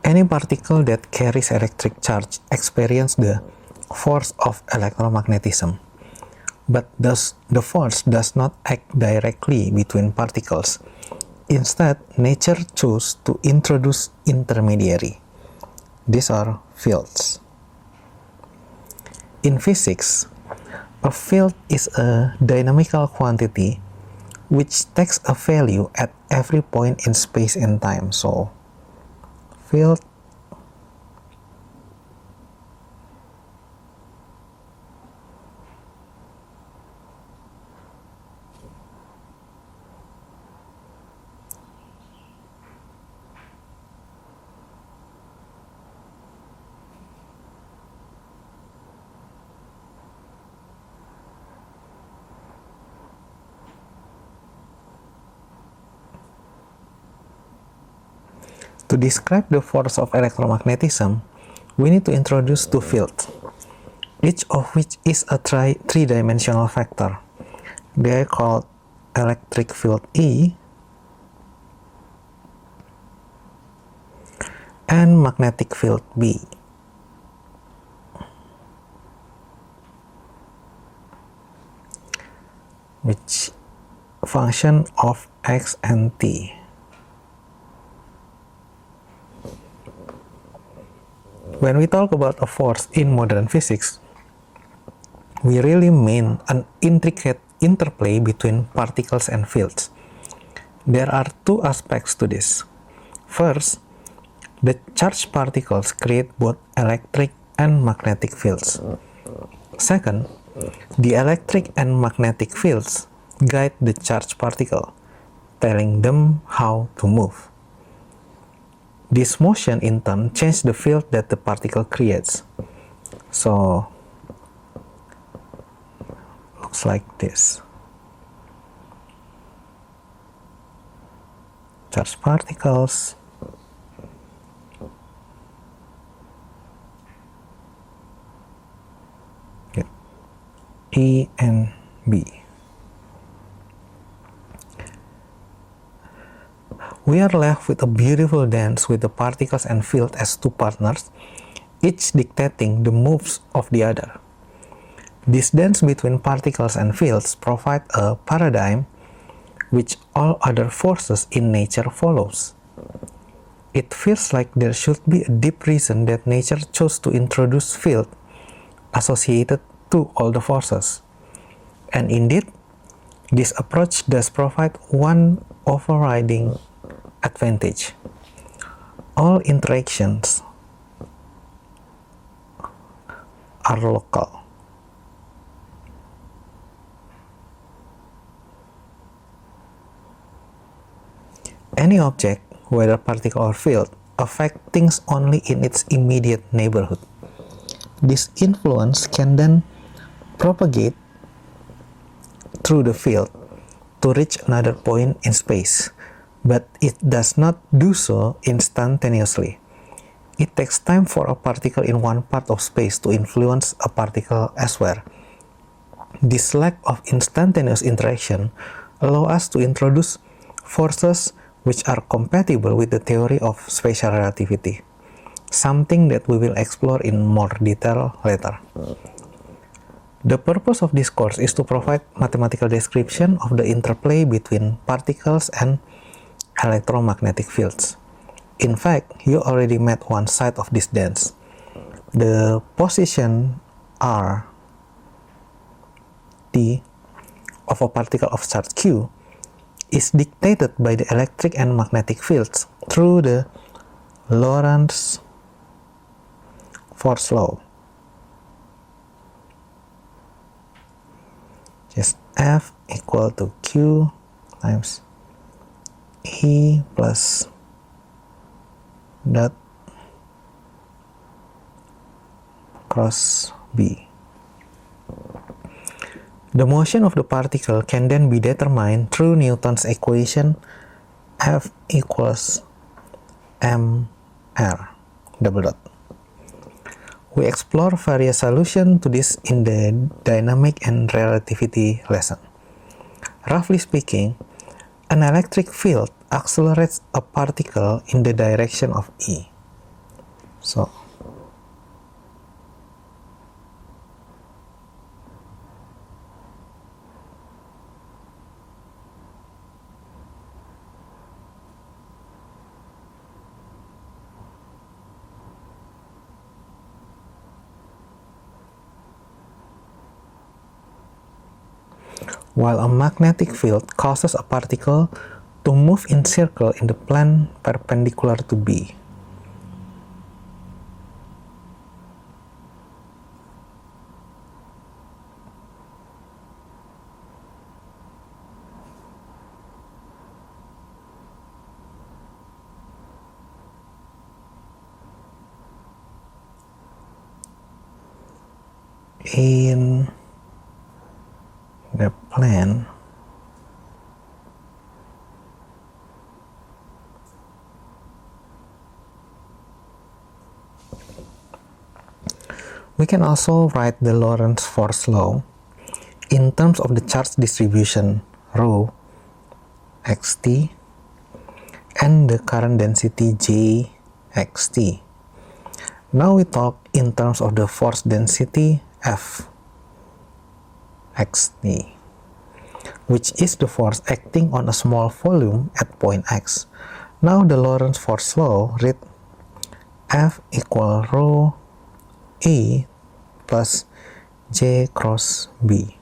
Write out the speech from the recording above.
Any particle that carries electric charge experiences the force of electromagnetism, but the force does not act directly between particles. Instead, nature chose to introduce intermediary. These are fields. In physics, a field is a dynamical quantity which takes a value at every point in space and time. So, field To describe the force of electromagnetism, we need to introduce two fields, each of which is a three-dimensional vector. They are called electric field E and magnetic field B. Which function of x and t. When we talk about a force in modern physics, we really mean an intricate interplay between particles and fields. There are two aspects to this. First, the charged particles create both electric and magnetic fields. Second, the electric and magnetic fields guide the charged particle, telling them how to move. This motion in turn changes the field that the particle creates. So, looks like this. Charged particles E and B. We are left with a beautiful dance with the particles and field as two partners, each dictating the moves of the other. This dance between particles and fields provides a paradigm which all other forces in nature follows. It feels like there should be a deep reason that nature chose to introduce field associated to all the forces. And indeed, this approach does provide one overriding advantage. All interactions are local. Any object, whether particle or field, affects things only in its immediate neighborhood. This influence can then propagate through the field to reach another point in space, but it does not do so instantaneously. It takes time for a particle in one part of space to influence a particle elsewhere. This lack of instantaneous interaction allows us to introduce forces which are compatible with the theory of special relativity, something that we will explore in more detail later. The purpose of this course is to provide mathematical description of the interplay between particles and electromagnetic fields. In fact, you already met one side of this dance. The position r t of a particle of charge q is dictated by the electric and magnetic fields through the Lorentz force law. Just F equal to Q times E plus dot cross B. The motion of the particle can then be determined through Newton's equation F equals mr double dot. We explore various solutions to this in the dynamic and relativity lesson. Roughly speaking, an electric field accelerates a particle in the direction of E. So while a magnetic field causes a particle to move in circle in the plane perpendicular to B. In the plane we can also write the Lorentz force law in terms of the charge distribution rho xt and the current density J xt. Now we talk in terms of the force density F xt, which is the force acting on a small volume at point X. Now the Lorentz force law read F equal rho E plus J cross B.